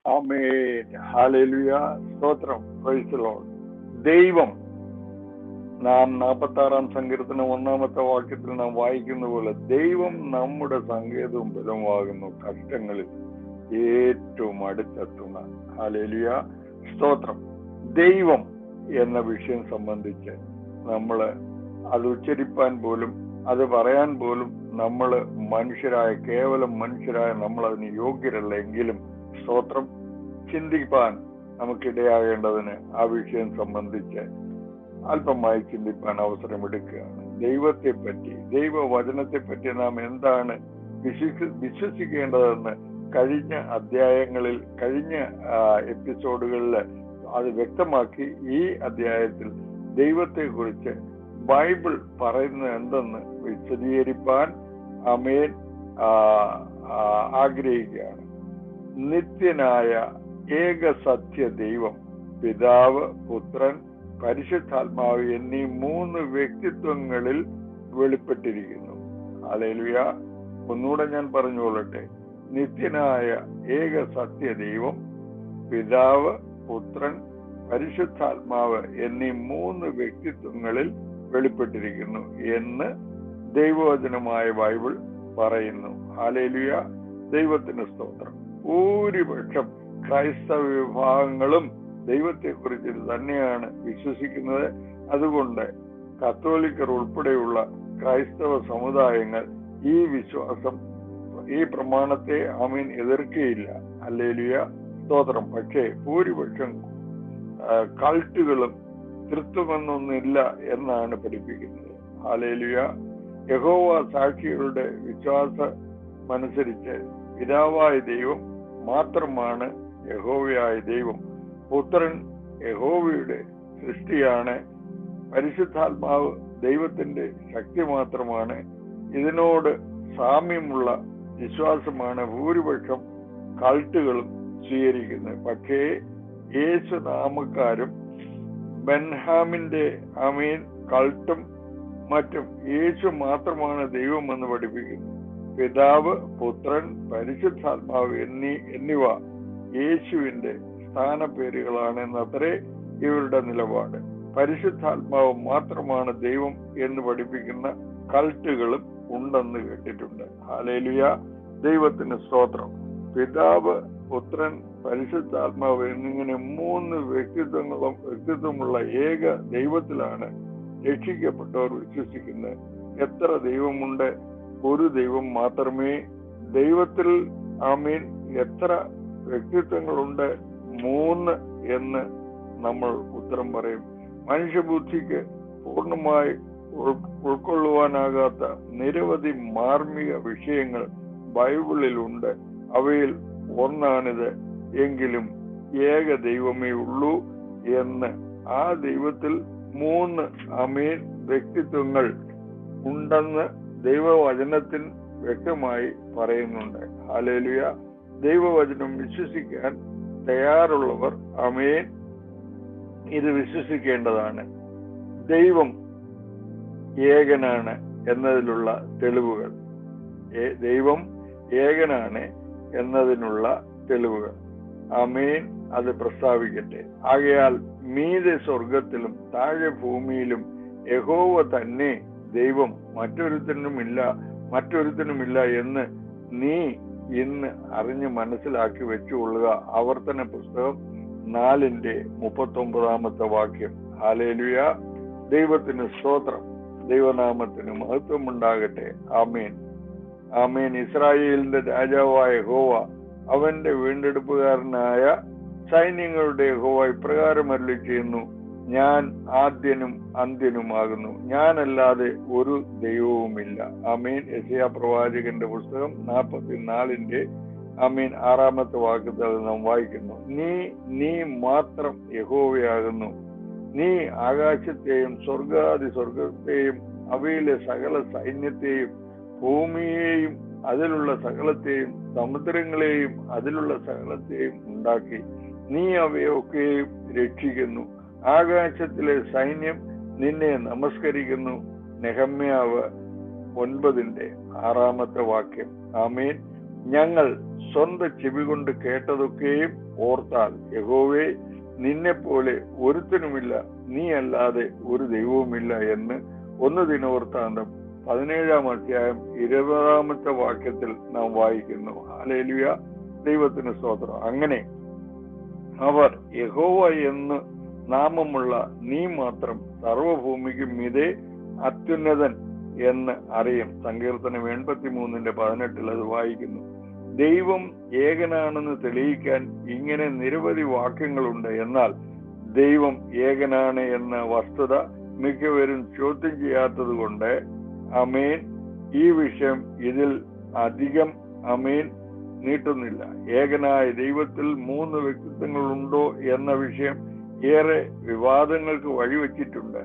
ആമേൻ. Hallelujah. സ്തോത്രം. Praise the Lord. ദൈവം, നാം 46-ാം സങ്കീർത്തനം 1-ാമത്തെ വാക്യത്തിൽ നാം വായിക്കുന്ന പോലെ, ദൈവം നമ്മുടെ സങ്കേതവും ബലമാകുന്നു, കഷ്ടങ്ങളിൽ ഏറ്റവും അടുത്തെത്തുന്ന. ഹല്ലേലൂയ. സ്തോത്രം. ദൈവം എന്ന വിഷയം സംബന്ധിച്ച് നമ്മൾ അത് ഉച്ചരിപ്പാൻ പോലും, അത് പറയാൻ പോലും നമ്മൾ മനുഷ്യരായ, കേവലം മനുഷ്യരായ നമ്മൾ അതിന് യോഗ്യരല്ല. എങ്കിലും സ്തോത്രം, ചിന്തിപ്പാൻ നമുക്കിടയാകേണ്ടതിന് ആ വിഷയം സംബന്ധിച്ച് അല്പമായി ചിന്തിപ്പാൻ അവസരമെടുക്കുകയാണ്. ദൈവത്തെ പറ്റി, ദൈവവചനത്തെ പറ്റി നാം എന്താണ് വിശ്വസിക്കേണ്ടതെന്ന് കഴിഞ്ഞ അധ്യായങ്ങളിൽ, കഴിഞ്ഞ എപ്പിസോഡുകളിൽ അത് വ്യക്തമാക്കി. ഈ അധ്യായത്തിൽ ദൈവത്തെ കുറിച്ച് ബൈബിൾ പറയുന്നത് എന്തെന്ന് വിശദീകരിപ്പാൻ ആമേൻ ആഗ്രഹിക്കുകയാണ്. നിത്യനായ ഏക സത്യ ദൈവം, പിതാവ്, പുത്രൻ, പരിശുദ്ധാത്മാവ് എന്നീ 3 വ്യക്തിത്വങ്ങളിൽ വെളിപ്പെട്ടിരിക്കുന്നു. ഹല്ലേലൂയ. ഒന്നുകൂടെ ഞാൻ പറഞ്ഞുകൊള്ളട്ടെ. നിത്യനായ ഏക സത്യ ദൈവം, പിതാവ്, പുത്രൻ, പരിശുദ്ധാത്മാവ് എന്നീ 3 വ്യക്തിത്വങ്ങളിൽ വെളിപ്പെട്ടിരിക്കുന്നു എന്ന് ദൈവവചനമായ ബൈബിൾ പറയുന്നു. ഹല്ലേലൂയ. ദൈവത്തിന് സ്തോത്രം. ഭൂരിപക്ഷം ക്രൈസ്തവ വിഭാഗങ്ങളും ദൈവത്തെ കുറിച്ച് തന്നെയാണ് വിശ്വസിക്കുന്നത്. അതുകൊണ്ട് കത്തോലിക്കർ ഉൾപ്പെടെയുള്ള ക്രൈസ്തവ സമുദായങ്ങൾ ഈ വിശ്വാസം, ഈ പ്രമാണത്തെ ആമീൻ എതിർക്കുകയില്ല. ഹല്ലേലൂയ. സ്തോത്രം. പക്ഷേ ഭൂരിപക്ഷം കൾട്ടുകളും തൃത്വമെന്നൊന്നില്ല എന്നാണ് പഠിപ്പിക്കുന്നത്. ഹല്ലേലൂയ. യഹോവ സാക്ഷികളുടെ വിശ്വാസമനുസരിച്ച് പിതാവായ ദൈവം മാത്രമാണ് യഹോവയായ ദൈവം. പുത്രൻ യഹോവയുടെ സൃഷ്ടിയാണ്. പരിശുദ്ധാത്മാവ് ദൈവത്തിന്റെ ശക്തി മാത്രമാണ്. ഇതിനോട് സാമ്യമുള്ള വിശ്വാസമാണ് ഭൂരിപക്ഷം കൾട്ടുകളും സ്വീകരിക്കുന്നത്. പക്ഷേ യേശു നാമക്കാരും ബെൻഹാമിന്റെ ആമീൻ കൾട്ടും മറ്റും യേശു മാത്രമാണ് ദൈവം എന്ന് പഠിപ്പിക്കുന്നു. പിതാവ്, പുത്രൻ, പരിശുദ്ധാത്മാവ് എന്നിവ യേശുവിന്റെ സ്ഥാനപ്പേരുകളാണ് എന്നത്രേ ഇവരുടെ നിലപാട്. പരിശുദ്ധാത്മാവ് മാത്രമാണ് ദൈവം എന്ന് പഠിപ്പിക്കുന്ന കൾട്ടുകളും ഉണ്ടെന്ന് കേട്ടിട്ടുണ്ട്. ഹല്ലേലൂയ. ദൈവത്തിന് സ്തോത്രം. പിതാവ്, പുത്രൻ, പരിശുദ്ധാത്മാവ് എന്നിങ്ങനെ 3 വ്യക്തിത്വമുള്ള ഏക ദൈവത്തിലാണ് രക്ഷിക്കപ്പെട്ടവർ വിശ്വസിക്കുന്നത്. എത്ര ദൈവമുണ്ട്? ഒരു ദൈവം മാത്രമേ. ദൈവത്തിൽ ആമീൻ എത്ര വ്യക്തിത്വങ്ങളുണ്ട്? 3 എന്ന് നമ്മൾ ഉത്തരം പറയും. മനുഷ്യബുദ്ധിക്ക് പൂർണ്ണമായി ഉൾക്കൊള്ളുവാനാകാത്ത നിരവധി മാർമിക വിഷയങ്ങൾ ബൈബിളിലുണ്ട്. അവയിൽ ഒന്നാണിത്. എങ്കിലും ഏക ദൈവമേ ഉള്ളൂ എന്ന്, ആ ദൈവത്തിൽ 3 ആമീൻ വ്യക്തിത്വങ്ങൾ ഉണ്ടെന്ന് ദൈവവചനത്തിൽ വ്യക്തമായി പറയുന്നുണ്ട്. ഹല്ലേലൂയ. ദൈവവചനം വിശ്വസിക്കാൻ തയ്യാറുള്ളവർ ആമേൻ ഇത് വിശ്വസിക്കേണ്ടതാണ്. ദൈവം ഏകനാണ് എന്നതിലുള്ള തെളിവുകൾ. ദൈവം ഏകനാണ് എന്നതിനുള്ള തെളിവുകൾ ആമേൻ അത് പ്രസ്താവിക്കട്ടെ. ആകയാൽ മീതെ സ്വർഗത്തിലും താഴെ ഭൂമിയിലും യഹോവ തന്നെ ദൈവം, മറ്റൊരുത്തനുമില്ല എന്ന് നീ ഇന്ന് അറിഞ്ഞ് മനസ്സിലാക്കി വെച്ചുകൊള്ളുക. ആവർത്തന പുസ്തകം 4:39 വാക്യം. ഹല്ലേലൂയ. ദൈവത്തിന് സ്തോത്രം. ദൈവനാമത്തിന് മഹത്വം ഉണ്ടാകട്ടെ. ആമേൻ. ആമേൻ. ഇസ്രായേലിന്റെ രാജാവായ യഹോവ, അവന്റെ വീണ്ടെടുപ്പുകാരനായ സൈന്യങ്ങളുടെ യഹോവ ഇപ്രകാരം അരുളി ചെയ്യുന്നു: ഞാൻ ആദ്യനും അന്ത്യനുമാകുന്നു, ഞാനല്ലാതെ ഒരു ദൈവവുമില്ല. ആമേൻ. യെശയ്യാ പ്രവാചകന്റെ പുസ്തകം 44:6 വാക്യത്തിൽ നാം വായിക്കുന്നു: നീ മാത്രം യഹോവയാകുന്നു. നീ ആകാശത്തെയും സ്വർഗത്തെയും അവയിലെ സകല സൈന്യത്തെയും, ഭൂമിയെയും അതിലുള്ള സകലത്തെയും, സമുദ്രങ്ങളെയും അതിലുള്ള സകലത്തെയും ഉണ്ടാക്കി. നീ അവയൊക്കെയും രക്ഷിക്കുന്നു. ആകാശത്തിലെ സൈന്യം നിന്നെ നമസ്കരിക്കുന്നു. നെഹമ്യാവ് 9:6 വാക്യം. ആമേൻ. ഞങ്ങൾ സ്വന്തം ചെവി കൊണ്ട് കേട്ടതൊക്കെയും ഓർത്താൽ, യഹോവേ, നിന്നെ പോലെ ഒരുത്തനുമില്ല, നീ അല്ലാതെ ഒരു ദൈവവുമില്ല എന്ന് 1 ദിനവൃത്താന്തം 17-ാം അധ്യായം 20-ാമത്തെ വാക്യത്തിൽ നാം വായിക്കുന്നു. ഹല്ലേലൂയ, ദൈവത്തിന് സ്തോത്രം. അങ്ങനെ അവർ യഹോവ എന്ന് നാമമുള്ള നീ മാത്രം സർവഭൂമിക്കും മീതെ അത്യുന്നതൻ എന്ന് അറിയും. സങ്കീർത്തനം 83:18 അത് വായിക്കുന്നു. ദൈവം ഏകനാണെന്ന് തെളിയിക്കാൻ ഇങ്ങനെ നിരവധി വാക്യങ്ങളുണ്ട്. എന്നാൽ ദൈവം ഏകനാണ് എന്ന വസ്തുത മിക്കവരും ചോദ്യം ചെയ്യാത്തത് കൊണ്ട് ആമേൻ ഈ വിഷയം ഇതിൽ അധികം ആമേൻ നീട്ടുന്നില്ല. ഏകനായ ദൈവത്തിൽ 3 വ്യക്തിത്വങ്ങളുണ്ടോ എന്ന വിഷയം ഏറെ വിവാദങ്ങൾക്ക് വഴിവെച്ചിട്ടുണ്ട്.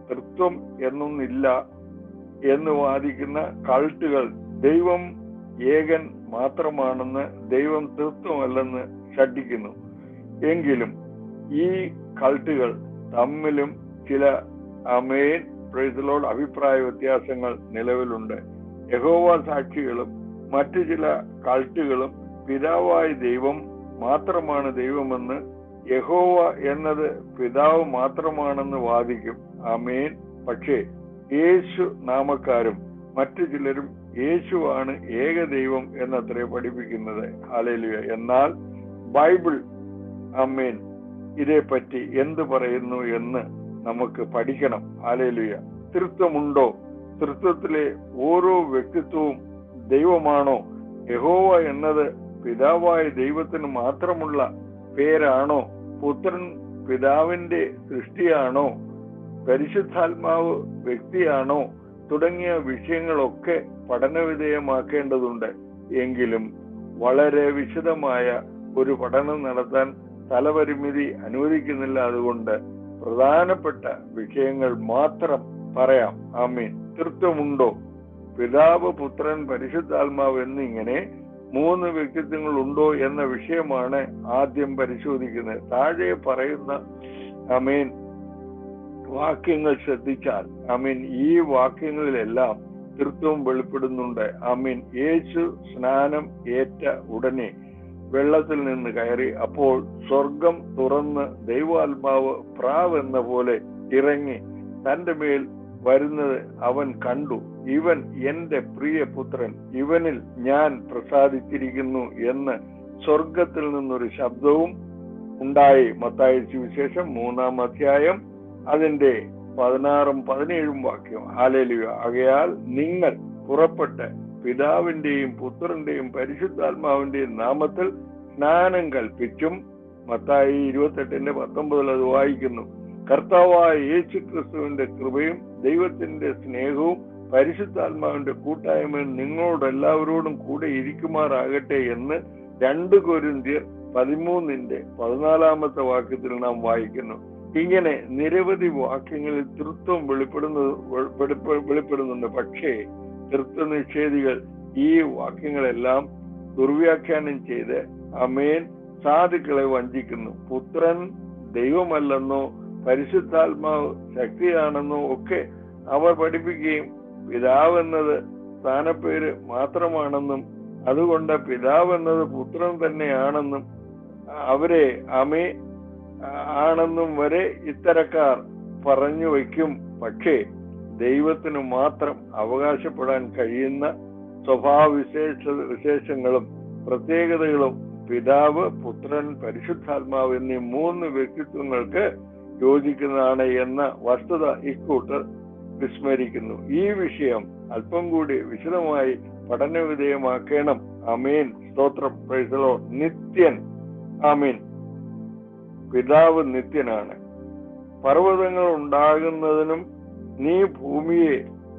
തൃത്വം എന്നൊന്നില്ല എന്ന് വാദിക്കുന്ന കൾട്ടുകൾ ദൈവം ഏകൻ മാത്രമാണെന്ന്, ദൈവം തൃത്വമല്ലെന്ന് ശഠിക്കുന്നു. എങ്കിലും ഈ കൾട്ടുകൾ തമ്മിലും ചില ആമേൻ പ്രൈസ് ദി ലോർഡ് അഭിപ്രായ വ്യത്യാസങ്ങൾ നിലവിലുണ്ട്. യഹോവ സാക്ഷികളും മറ്റു ചില കൾട്ടുകളും പിതാവായ ദൈവം മാത്രമാണ് ദൈവമെന്ന്, യഹോവ എന്നത് പിതാവ് മാത്രമാണെന്ന് വാദിക്കും. ആമേൻ. പക്ഷേ യേശു നാമക്കാരും മറ്റു ചിലരും യേശുവാണ് ഏകദൈവം എന്നത്രേ പഠിപ്പിക്കുന്നത്. ഹല്ലേലൂയ. എന്നാൽ ബൈബിൾ ആമേൻ ഇതേപ്പറ്റി എന്ത് പറയുന്നു എന്ന് നമുക്ക് പഠിക്കണം. ഹല്ലേലൂയ. തൃത്വമുണ്ടോ? തൃത്വത്തിലെ ഓരോ വ്യക്തിത്വവും ദൈവമാണോ? യഹോവ എന്നത് പിതാവായ ദൈവത്തിന് മാത്രമുള്ള പേരാണോ? പുത്രൻ പിതാവിന്റെ സൃഷ്ടിയാണോ? പരിശുദ്ധാത്മാവ് വ്യക്തിയാണോ? തുടങ്ങിയ വിഷയങ്ങളൊക്കെ പഠനവിധേയമാക്കേണ്ടതുണ്ട്. എങ്കിലും വളരെ വിശദമായ ഒരു പഠനം നടത്താൻ സ്ഥലപരിമിതി അനുവദിക്കുന്നില്ല. അതുകൊണ്ട് പ്രധാനപ്പെട്ട വിഷയങ്ങൾ മാത്രം പറയാം. ആമീൻ. തൃത്വമുണ്ടോ? പിതാവ്, പുത്രൻ, പരിശുദ്ധാത്മാവ് എന്നിങ്ങനെ 3 വ്യക്തിത്വങ്ങൾ ഉണ്ടോ എന്ന വിഷയമാണ് ആദ്യം പരിശോധിക്കുന്നത്. താഴെ പറയുന്ന ആമീൻ വാക്യങ്ങൾ ശ്രദ്ധിച്ചാൽ ആമീൻ ഈ വാക്യങ്ങളിലെല്ലാം തൃത്വം വെളിപ്പെടുന്നുണ്ട്. ആമീൻ. യേശു സ്നാനം ഏറ്റ ഉടനെ വെള്ളത്തിൽ നിന്ന് കയറി. അപ്പോൾ സ്വർഗം തുറന്ന് ദൈവാത്മാവ് പ്രാവ് എന്ന പോലെ ഇറങ്ങി തന്റെ മേൽ വരുന്നത് അവൻ കണ്ടു. ഇവൻ എന്റെ പ്രിയ പുത്രൻ, ഇവനിൽ ഞാൻ പ്രസാദിച്ചിരിക്കുന്നു എന്ന് സ്വർഗത്തിൽ നിന്നൊരു ശബ്ദവും ഉണ്ടായി. മത്തായി സുവിശേഷം 3-ാം അധ്യായം അതിന്റെ 16-ഉം 17-ഉം വാക്യം. ഹല്ലേലൂയ. ആകയാൽ നിങ്ങൾ പുറപ്പെട്ട് പിതാവിന്റെയും പുത്രന്റെയും പരിശുദ്ധാത്മാവിന്റെയും നാമത്തിൽ സ്നാനം കൽപ്പിച്ചും, മത്തായി 28:19 അത് വായിക്കുന്നു. കർത്താവായ യേശു ക്രിസ്തുവിന്റെ കൃപയും ദൈവത്തിന്റെ സ്നേഹവും പരിശുദ്ധാത്മാവിന്റെ കൂട്ടായ്മയും നിങ്ങളോട് എല്ലാവരോടും കൂടെ ഇരിക്കുമാറാകട്ടെ എന്ന് 2 കൊരിന്ത്യർ 13:14 വാക്യത്തിൽ നാം വായിക്കുന്നു. ഇങ്ങനെ നിരവധി വാക്യങ്ങളിൽ തൃത്വം വെളിപ്പെടുന്നുണ്ട്. പക്ഷേ തൃത്വനിഷേധികൾ ഈ വാക്യങ്ങളെല്ലാം ദുർവ്യാഖ്യാനം ചെയ്ത് ആമേൻ സാധുക്കളെ വഞ്ചിക്കുന്നു. പുത്രൻ ദൈവമല്ലെന്നോ പരിശുദ്ധാത്മാവ് ശക്തിയാണെന്നോ ഒക്കെ അവർ പഠിപ്പിക്കുകയും പിതാവ് എന്നത് സ്ഥാനപ്പേര് മാത്രമാണെന്നും അതുകൊണ്ട് പിതാവ് എന്നത് പുത്രൻ തന്നെയാണെന്നും അവരെ ആണെന്നും വരെ ഇത്തരക്കാർ പറഞ്ഞു വയ്ക്കും. പക്ഷേ ദൈവത്തിന് മാത്രം അവകാശപ്പെടാൻ കഴിയുന്ന സ്വഭാവ വിശേഷങ്ങളും പ്രത്യേകതകളും പിതാവ്, പുത്രൻ, പരിശുദ്ധാത്മാവ് എന്നീ 3 വ്യക്തിത്വങ്ങൾക്ക് യോജിക്കുന്നതാണ് എന്ന വസ്തുത ഇക്കൂട്ടർ വിസ്മരിക്കുന്നു. ഈ വിഷയം അല്പം കൂടി വിശദമായി പഠനവിധേയമാക്കണം. ആമേൻ. സ്തോത്രം. Praise the Lord. നിത്യൻ. ആമേൻ. പിതാവ് നിത്യനാണ്. പർവ്വതങ്ങൾ ഉണ്ടാകുന്നതിനും നീ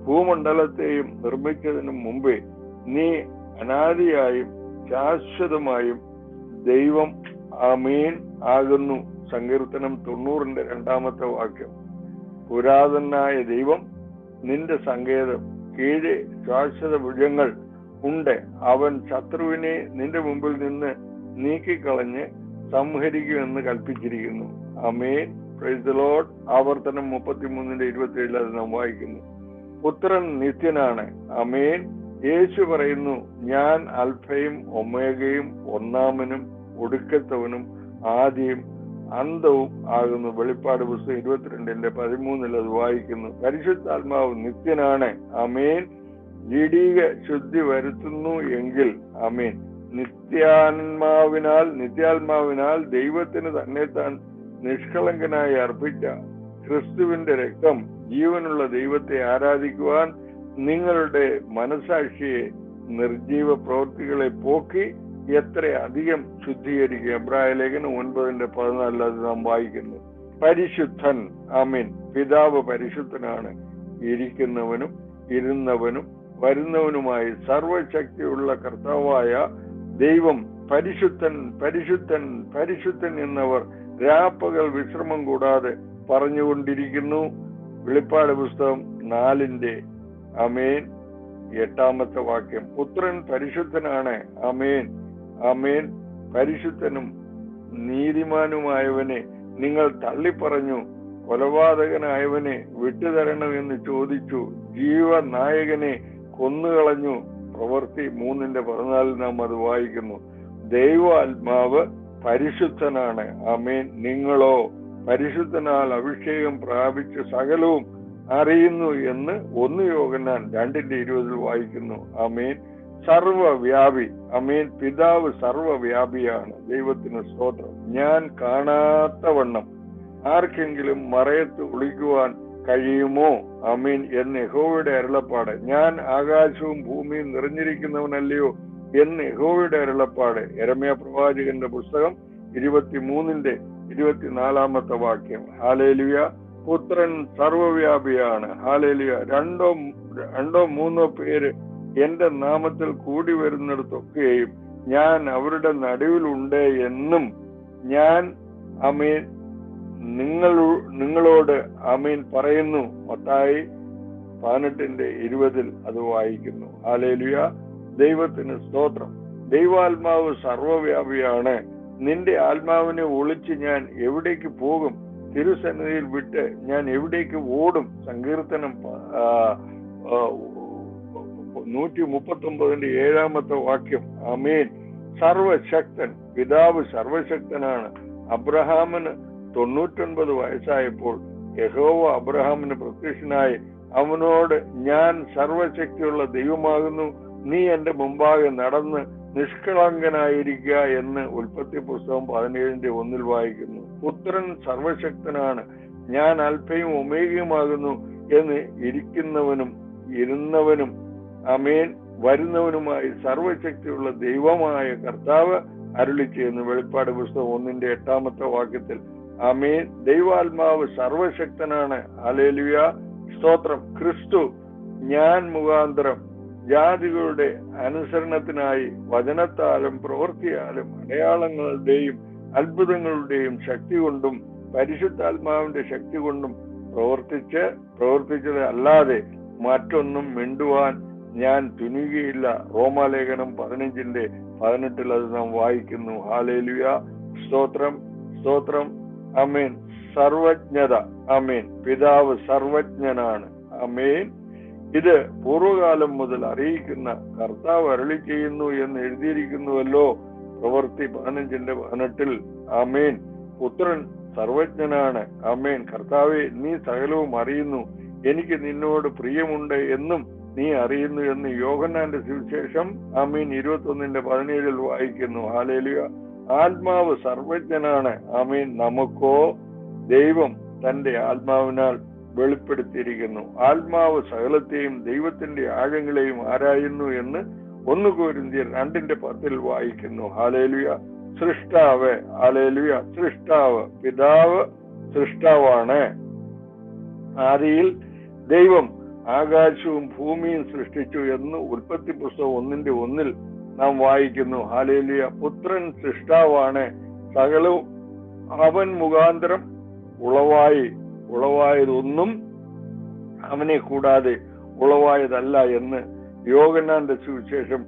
ഭൂമണ്ഡലത്തെയും നിർമ്മിച്ചതിനും മുമ്പേ നീ അനാദിയായും ശാശ്വതമായും ദൈവം ആമേൻ ആകുന്നു. സങ്കീർത്തനം 90:2 വാക്യം. പുരാതനായ ദൈവം നിന്റെ സങ്കേതം, കീഴെ ശാശ്വത ഭുജങ്ങൾ ഉണ്ട്. അവൻ ശത്രുവിനെ നിന്റെ മുമ്പിൽ നിന്ന് നീക്കിക്കളഞ്ഞ് സംഹരിക്കുമെന്ന് കൽപ്പിച്ചിരിക്കുന്നു. ആമേൻ. Praise the Lord. ആവർത്തനം 33:27 അത് നാം വായിക്കുന്നു. പുത്രൻ നിത്യനാണ്. ആമേൻ. യേശു പറയുന്നു, ഞാൻ അൽഫയും ഒമേഗയും, ഒന്നാമനും ഒടുക്കത്തവനും ആദിയും അന്തവും ആകുന്നു. വെളിപ്പാട് പുസ്തകം 22:13 അത് വായിക്കുന്നു. പരിശുദ്ധാത്മാവ് നിത്യനാണ്. ആമേൻ. ജഡിക ശുദ്ധി വരുത്തുന്നു എങ്കിൽ ആമേൻ. നിത്യാത്മാവിനാൽ ദൈവത്തിന് തന്നെത്താൻ നിഷ്കളങ്കനായി അർപ്പിച്ച ക്രിസ്തുവിന്റെ രക്തം ജീവനുള്ള ദൈവത്തെ ആരാധിക്കുവാൻ നിങ്ങളുടെ മനസാക്ഷിയെ നിർജീവ പ്രവൃത്തികളെ പോക്കി എത്ര അധികം ശുദ്ധീകരിക്കുക. എബ്രായ ലേഖനം 9:14 അത് നാം വായിക്കുന്നു. പരിശുദ്ധൻ. ആമേൻ. പിതാവ് പരിശുദ്ധനാണ്. ഇരിക്കുന്നവനും ഇരുന്നവനും വരുന്നവനുമായി സർവശക്തിയുള്ള കർത്താവായ ദൈവം പരിശുദ്ധൻ പരിശുദ്ധൻ പരിശുദ്ധൻ എന്നവർ രാപ്പകൽ വിശ്രമം കൂടാതെ പറഞ്ഞുകൊണ്ടിരിക്കുന്നു. വെളിപ്പാട് പുസ്തകം 4 ആമേൻ 8 വാക്യം. പുത്രൻ പരിശുദ്ധനാണ്. ആമേൻ ആമേൻ. പരിശുദ്ധനും നീതിമാനുമായവനെ നിങ്ങൾ തള്ളിപ്പറഞ്ഞു. കൊലപാതകനായവനെ വിട്ടുതരണമെന്ന് ചോദിച്ചു. ജീവനായകനെ കൊന്നുകളഞ്ഞു. പ്രവൃത്തി 3:14 നാം അത് വായിക്കുന്നു. ദൈവാത്മാവ് പരിശുദ്ധനാണ്. ആമേൻ. നിങ്ങളോ പരിശുദ്ധനാൽ അഭിഷേകം പ്രാപിച്ച് സകലവും അറിയുന്നു എന്ന് 1 യോഹന്നാൻ 2:20 വായിക്കുന്നു. ആമേൻ. സർവവ്യാപി. ആമേൻ. പിതാവ് സർവവ്യാപിയാണ്. ദൈവത്തിന് സ്തോത്രം. ഞാൻ കാണാത്ത വണ്ണം ആർക്കെങ്കിലും മറയത്ത് ഒളിക്കുവാൻ കഴിയുമോ? ആമേൻ എന്ന് യഹോവയുടെ അരുളപ്പാട്. ഞാൻ ആകാശവും ഭൂമിയും നിറഞ്ഞിരിക്കുന്നവനല്ലയോ എന്ന് യഹോവയുടെ അരുളപ്പാട്. യെരമ്യാ പ്രവാചകന്റെ പുസ്തകം 23:24 വാക്യം. ഹല്ലേലൂയ. പുത്രൻ സർവവ്യാപിയാണ്. ഹല്ലേലൂയ. രണ്ടോ മൂന്നോ പേര് എന്റെ നാമത്തിൽ കൂടി വരുന്നിടത്തൊക്കെയും ഞാൻ അവരുടെ നടുവിലുണ്ട് എന്നും ഞാൻ ആമേൻ നിങ്ങളോട് ആമേൻ പറയുന്നു. മത്തായി 18:20 അത് വായിക്കുന്നു. ഹല്ലേലൂയ. ദൈവത്തിന് സ്തോത്രം. ദൈവാത്മാവ് സർവവ്യാപിയാണ്. നിന്റെ ആത്മാവിനെ ഒളിച്ച് ഞാൻ എവിടേക്ക് പോകും? തിരുസന്നിധിയിൽ വിട്ട് ഞാൻ എവിടേക്ക് ഓടും? സങ്കീർത്തനം 139:7 വാക്യം. ആമേൻ. സർവശക്തൻ. പിതാവ് സർവശക്തനാണ്. അബ്രഹാമിന് 99 വയസ്സായപ്പോൾ യഹോവ അബ്രഹാമിന് പ്രത്യക്ഷനായി അവനോട്, ഞാൻ സർവശക്തിയുള്ള ദൈവമാകുന്നു, നീ എന്റെ മുമ്പാകെ നടന്ന് നിഷ്കളങ്കനായിരിക്കുക എന്ന് ഉൽപ്പത്തി പുസ്തകം 17:1 വായിക്കുന്നു. പുത്രൻ സർവശക്തനാണ്. ഞാൻ അൽഫയും ഒമേഗയുമാകുന്നു എന്ന് ഇരിക്കുന്നവനും ഇരുന്നവനും ആമേൻ വരുന്നവനുമായി സർവശക്തിയുള്ള ദൈവമായ കർത്താവ് അരുളിച്ചെയ്യുന്നു. വെളിപ്പാട് പുസ്തകം 1:8 വാക്യത്തിൽ. ആമേൻ. ദൈവാത്മാവ് സർവശക്തനാണ്. ഹല്ലേലൂയ. സ്തോത്രം. ക്രിസ്തു ഞാൻ മുഖാന്തരം ജാതികളുടെ അനുസരണത്തിനായി വചനത്താലും പ്രവൃത്തിയാലും അടയാളങ്ങളുടെയും അത്ഭുതങ്ങളുടെയും ശക്തി കൊണ്ടും പരിശുദ്ധാത്മാവിന്റെ ശക്തി കൊണ്ടും പ്രവർത്തിച്ചത് അല്ലാതെ മറ്റൊന്നും മിണ്ടുവാൻ ഞാൻ തുനിയുകയില്ല. റോമാലേഖനം 15:18 അത് നാം വായിക്കുന്നു. ഹല്ലേലൂയ. സ്തോത്രം സ്തോത്രം. ആമേൻ. സർവജ്ഞത. ആമേൻ. പിതാവ് സർവജ്ഞനാണ്. ആമേൻ. ഇത് പൂർവകാലം മുതൽ അറിയിക്കുന്ന കർത്താവ് അരുളി ചെയ്യുന്നു എന്ന് എഴുതിയിരിക്കുന്നുവല്ലോ. പ്രവൃത്തി 15:18. ആമേൻ. പുത്രൻ സർവജ്ഞനാണ്. ആമേൻ. കർത്താവേ, നീ സകലവും അറിയുന്നു, എനിക്ക് നിന്നോട് പ്രിയമുണ്ട് എന്നും നീ അറിയുന്നു എന്ന് യോഹന്നാന്റെ സുവിശേഷം ആമേൻ 21:17 വായിക്കുന്നു. ഹല്ലേലൂയ. ആത്മാവ് സർവജ്ഞനാണ്. ആമേൻ. നമുക്കോ ദൈവം തന്റെ ആത്മാവിനാൽ വെളിപ്പെടുത്തിയിരിക്കുന്നു. ആത്മാവ് സകലത്തെയും ദൈവത്തിന്റെ ആഴങ്ങളെയും ആരായുന്നു എന്ന് 1 കൊരിന്ത്യർ 2:10 വായിക്കുന്നു. ഹല്ലേലൂയ. സൃഷ്ടാവ്. ഹല്ലേലൂയ. സൃഷ്ടാവ്. പിതാവ് സൃഷ്ടാവാണ്. ആദിയിൽ ദൈവം ആകാശവും ഭൂമിയും സൃഷ്ടിച്ചു എന്ന് ഉൽപ്പത്തി പുസ്തകം 1:1 നാം വായിക്കുന്നു. ഹല്ലേലൂയ. പുത്രൻ സൃഷ്ടാവാണ്. സകലവും അവൻ മുഖാന്തരം ഉളവായതൊന്നും അവനെ കൂടാതെ ഉളവായതല്ല എന്ന് യോഹന്നാന്റെ സുവിശേഷം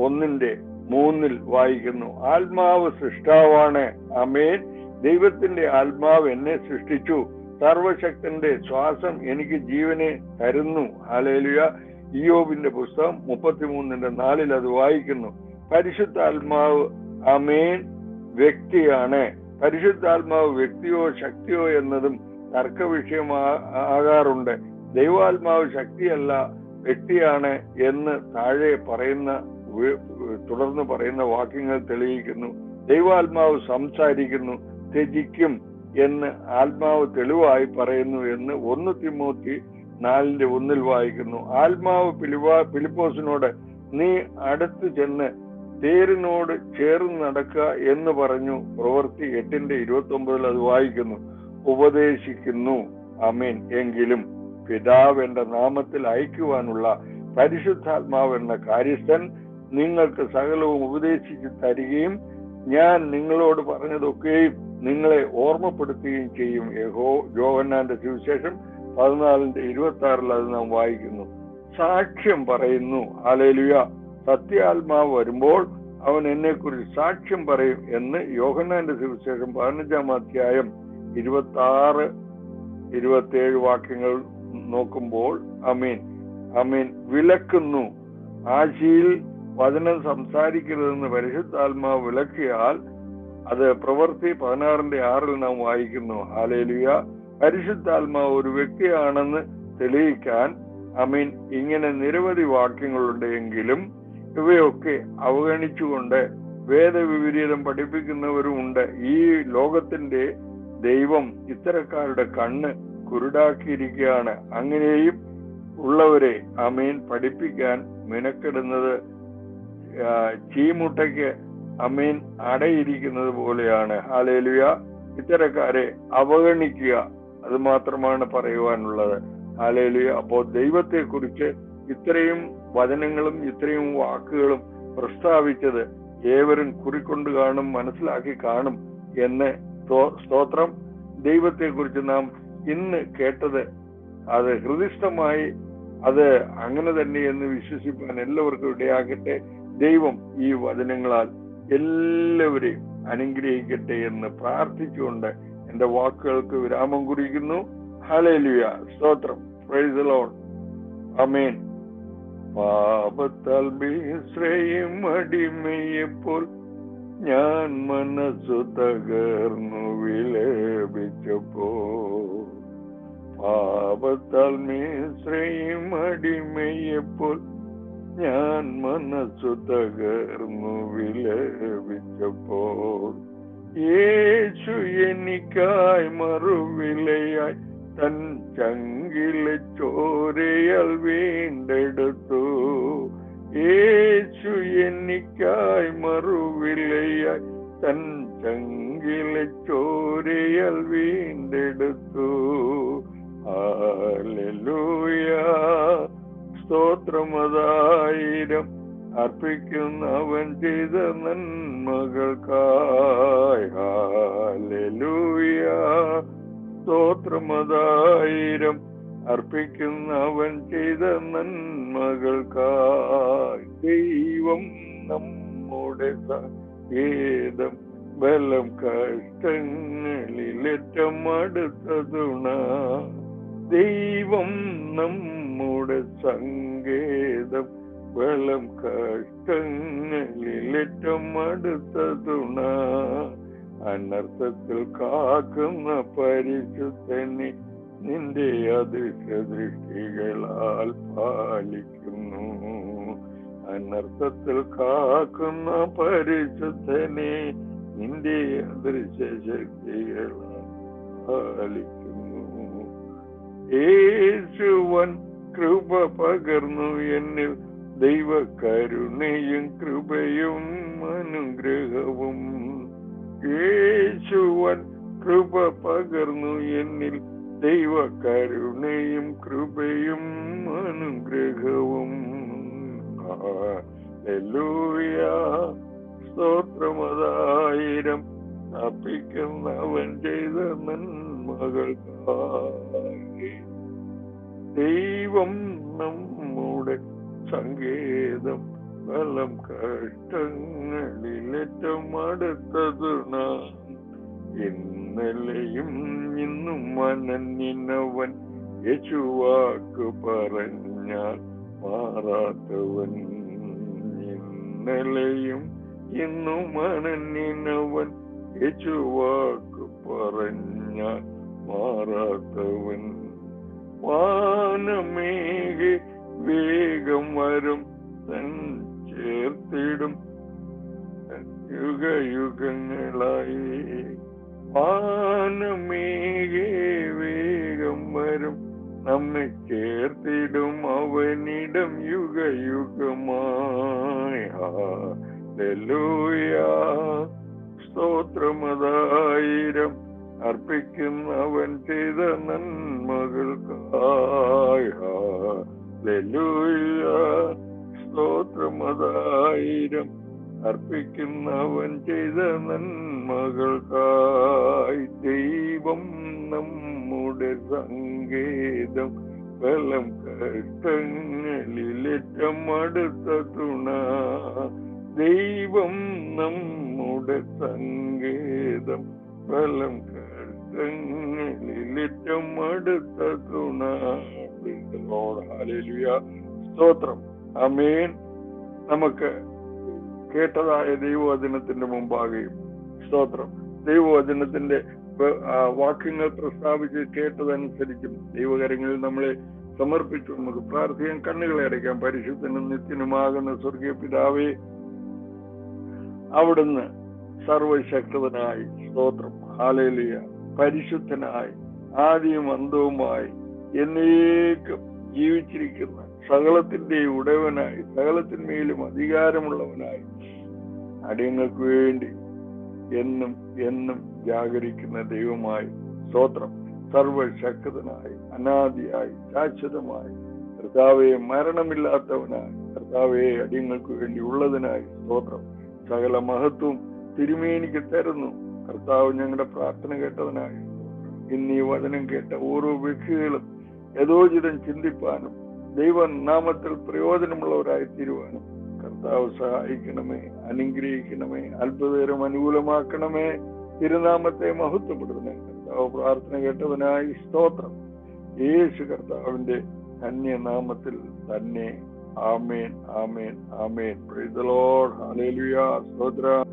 1:3 വായിക്കുന്നു. ആത്മാവ് സൃഷ്ടാവാണ്. ആമേൻ. ദൈവത്തിന്റെ ആത്മാവ് എന്നെ സൃഷ്ടിച്ചു. സർവശക്തന്റെ ശ്വാസം എനിക്ക് ജീവനെ തരുന്നു. ഹല്ലേലൂയ. ഇയ്യോബിന്റെ പുസ്തകം 33:4 അത് വായിക്കുന്നു. പരിശുദ്ധാത്മാവ് ആമേൻ വ്യക്തിയാണ്. പരിശുദ്ധാത്മാവ് വ്യക്തിയോ ശക്തിയോ എന്നതും തർക്ക വിഷയമാകാറുണ്ട്. ദൈവാത്മാവ് ശക്തിയല്ല വ്യക്തിയാണ് എന്ന് താഴെ തുടർന്ന് പറയുന്ന വാക്യങ്ങൾ തെളിയിക്കുന്നു. ദൈവാത്മാവ് സംസാരിക്കുന്നു, ത്യജിക്കും എന്ന് ആത്മാവ് തെളിവായി പറയുന്നു എന്ന് 1 തിമോത്തി 4:1 വായിക്കുന്നു. ആത്മാവ് ഫിലിപ്പോസിനോട് നീ അടുത്ത് ചെന്ന് തേരിനോട് ചേർന്ന് നടക്കുക എന്ന് പറഞ്ഞു. പ്രവൃത്തി 8:29 അത് വായിക്കുന്നു. ഉപദേശിക്കുന്നു, ആമേൻ. എങ്കിലും പിതാവ് എന്റെ നാമത്തിൽ അയക്കുവാനുള്ള പരിശുദ്ധാത്മാവ് എന്ന കാര്യസ്ഥൻ നിങ്ങൾക്ക് സകലവും ഉപദേശിച്ചു തരികയും ഞാൻ നിങ്ങളോട് പറഞ്ഞതൊക്കെയും നിങ്ങളെ ഓർമ്മപ്പെടുത്തുകയും ചെയ്യും. യോഹന്നാന്റെ സുവിശേഷം 14:26 അത് നാം വായിക്കുന്നു. സാക്ഷ്യം പറയുന്നു. ഹല്ലേലൂയ. സത്യാത്മാവ് വരുമ്പോൾ അവൻ എന്നെക്കുറിച്ച് സാക്ഷ്യം പറയും എന്ന് യോഹന്നാന്റെ സുവിശേഷം 15:26-27 വാക്യങ്ങൾ നോക്കുമ്പോൾ ആമേൻ ആമേൻ വിലക്കുന്നു. ആശയിൽ വചനം സംസാരിക്കരുതെന്ന് പരിശുദ്ധാത്മാവ് വിലക്കിയാൽ അത് പ്രവൃത്തി 16:6 നാം വായിക്കുന്നു. ഹല്ലേലൂയ. പരിശുദ്ധാത്മാവ് ഒരു വ്യക്തിയാണെന്ന് തെളിയിക്കാൻ ആമേൻ ഇങ്ങനെ നിരവധി വാക്യങ്ങളുണ്ട്. എങ്കിലും ഇവയൊക്കെ അവഗണിച്ചുകൊണ്ട് വേദവിപരീതം പഠിപ്പിക്കുന്നവരും ഉണ്ട്. ഈ ലോകത്തിന്റെ ദൈവം ഇത്തരക്കാരുടെ കണ്ണ് കുരുടാക്കിയിരിക്കുകയാണ്. അങ്ങനെയും ഉള്ളവരെ ആമേൻ പഠിപ്പിക്കാൻ മെനക്കെടുന്നത് ചീമുട്ടയ്ക്ക് ആമേൻ അടയിരിക്കുന്നത് പോലെയാണ്. ഹല്ലേലൂയ. ഇത്തരക്കാരെ അവഗണിക്കുക, അത് മാത്രമാണ് പറയുവാനുള്ളത്. ഹല്ലേലൂയ. അപ്പോൾ ദൈവത്തെ കുറിച്ച് ഇത്രയും വചനങ്ങളും ഇത്രയും വാക്കുകളും പ്രസ്താവിച്ചത് ഏവരും കുറിക്കൊണ്ട് കാണും, മനസ്സിലാക്കി കാണും എന്ന് സ്തോത്രം. ദൈവത്തെ കുറിച്ച് നാം ഇന്ന് കേട്ടത് അത് ഹൃദിസ്ഥമായി അത് അങ്ങനെ തന്നെ എന്ന് വിശ്വസിപ്പാൻ എല്ലാവർക്കും ഇടയാകട്ടെ. ദൈവം ഈ വചനങ്ങളാൽ എല്ലാവരെയും അനുഗ്രഹിക്കട്ടെ എന്ന് പ്രാർത്ഥിച്ചുകൊണ്ട് എന്റെ വാക്കുകൾക്ക് വിരാമം കുറിക്കുന്നു. ഹല്ലേലൂയ. സ്തോത്രം. Praise the Lord. ആമേൻ. പാപത്താൽ മിസ്രയീം അടിമയെപ്പോൾ ഞാൻ മനസ്സു തകർന്നു വിലപിച്ചപ്പോ, പാപത്താൽ മിസ്രയീം അടിമയെപ്പോൾ ഞാൻ മനസ്സു തകർന്നു വിലപിച്ചപ്പോൾ, യേശു എനിക്കായി മറുവിലയായി തൻ ചങ്കിലെ ചോരയാൽ വീണ്ടെടുത്തു. യേശു എനിക്കായി മറുവിലയായി തൻ ചങ്കിലെ ചോരയാൽ വീണ്ടെടുത്തു. ഹല്ലേലൂയ. സ്തോത്രമതായിരം അർപ്പിക്കുന്നവൻ ചെയ്ത നന്മകൾക്കായി. ഹല്ലേലൂയ. സ്തോത്രമതായിരം അർപ്പിക്കുന്നവൻ ചെയ്ത നന്മകൾക്കായി. ദൈവം നമ്മുടെ സങ്കേതം, ബലം കഷ്ടങ്ങളിലേറ്റം അടുത്ത തുണ. ദൈവം നമ്മുടെ സങ്കേതം, ബലം കഷ്ടങ്ങളിലേറ്റം അടുത്ത തുണ. അനർത്ഥത്തിൽ കാക്കുന്ന പരിശുദ്ധനെ നിന്റെ അദൃശ്യ ദൃഷ്ടികളാൽ പാലിക്കുന്നു. അനർത്ഥത്തിൽ കാക്കുന്ന പരിശുദ്ധനെ നിന്റെ അദൃശ്യ ശക്തികളാൽ പാലിക്കുന്നു. യേശുവൻ കൃപ പകർന്നു എന്നിൽ, ദൈവകരുണയും കൃപയും അനുഗ്രഹവും. യേശുവൻ കൃപ പകർന്നു എന്നിൽ, ദൈവകരുണയും കൃപയും അനുഗ്രഹവും. ഹല്ലേലൂയ. സ്തോത്രമതായിരം അർപ്പിക്കുന്നവൻ ചെയ്ത നന്മകൾക്കായി. ദൈവം നമ്മുടെ സങ്കേതം, ബലം കഷ്ടങ്ങളിലേറ്റം അടുത്തതു നാം. ഇന്നലെയും ഇന്നും അനന്യനവൻ യേശുവാക്ക് പറഞ്ഞാൽ മാറാത്തവൻ, ഇന്നലെയും ഇന്നും അനന്യനവൻ, യേശുവാക്ക് പറഞ്ഞാൽ മാറാത്തവൻ. വാനമേഘെ വേഗം വരും, തൻ ചേർത്തിടും യുഗയുഗങ്ങളായി. വാനമേഘെ വേഗം വരും, നമ്മെ ചേർത്തിടും അവനിടം യുഗയുഗമായി. ഹല്ലേലൂയ, സ്തോത്രമതായിരം അർപ്പിക്കുന്നവൻ ചെയ്ത നന്മകൾക്കായി. ഹല്ലേലൂയ, സ്തോത്രമതായിരം അർപ്പിക്കുന്നവൻ ചെയ്ത നന്മകൾക്കായി. ദൈവം നമ്മുടെ സങ്കേതം, ബലം കഷ്ടങ്ങളിലേറ്റം അടുത്ത തുണ. ദൈവം നമ്മുടെ സങ്കേതം, ബലം കഷ്ടങ്ങളിലേറ്റം അടുത്ത തുണ. ഹല്ലേലൂയ, സ്തോത്രം. ആമേൻ. നമുക്ക് കേട്ടതായ ദൈവവചനത്തിന്റെ മുമ്പാകെയും സ്തോത്രം, ദൈവവചനത്തിന്റെ വാക്യങ്ങൾ പ്രസ്താവിച്ച് കേട്ടതനുസരിച്ചും ദൈവകരങ്ങളിൽ നമ്മളെ സമർപ്പിച്ചു നമുക്ക് പ്രാർത്ഥിക്കാൻ. കണ്ണുകളെ അടയ്ക്കാം. പരിശുദ്ധനും നിത്യനുമാകുന്ന സ്വർഗീയ പിതാവേ, അവിടുന്ന് സർവശക്തനായി, സ്തോത്രം, ഹല്ലേലൂയ, പരിശുദ്ധനായി, ആദിയും അന്തവുമായി എന്നേക്കും ജീവിച്ചിരിക്കുന്ന സകലത്തിന്റെ ഉടയവനായി, സകലത്തിന്മേലും അധികാരമുള്ളവനായി, അടിയങ്ങൾക്ക് വേണ്ടി എന്നും എന്നും ജാഗരിക്കുന്ന ദൈവമായി, സ്തോത്രം, സർവശക്തനായി, അനാദിയായി, ശാശ്വതമായി, കർത്താവെ, മരണമില്ലാത്തവനായി, കർത്താവെ, അടിയങ്ങൾക്ക് വേണ്ടി ഉള്ളതിനായി സ്തോത്രം. സകല മഹത്വവും തിരുമേനിക്ക് തരുന്നു. കർത്താവ്, ഞങ്ങളുടെ പ്രാർത്ഥന കേട്ടതിനായി ഇന്ന് ഈ വചനം കേട്ട ഓരോ വ്യക്തികളും യഥോചിതം ചിന്തിപ്പാനും ദൈവനാമത്തിൽ പ്രയോജനമുള്ളവരായി തീരുവാനും കർത്താവ് സഹായിക്കണമേ, അനുഗ്രഹിക്കണമേ, അത്ഭുതകരം അനുകൂലമാക്കണമേ, തിരുനാമത്തെ മഹത്വപ്പെടുത്തണേ. കർത്താവ്, പ്രാർത്ഥന കേട്ടതിനായി സ്തോത്രം. യേശു കർത്താവിന്റെ ധന്യനാമത്തിൽ തന്നെ. ആമേൻ, ആമേൻ, ആമേൻ. Praise the Lord. ഹല്ലേലൂയ, സ്തോത്രം.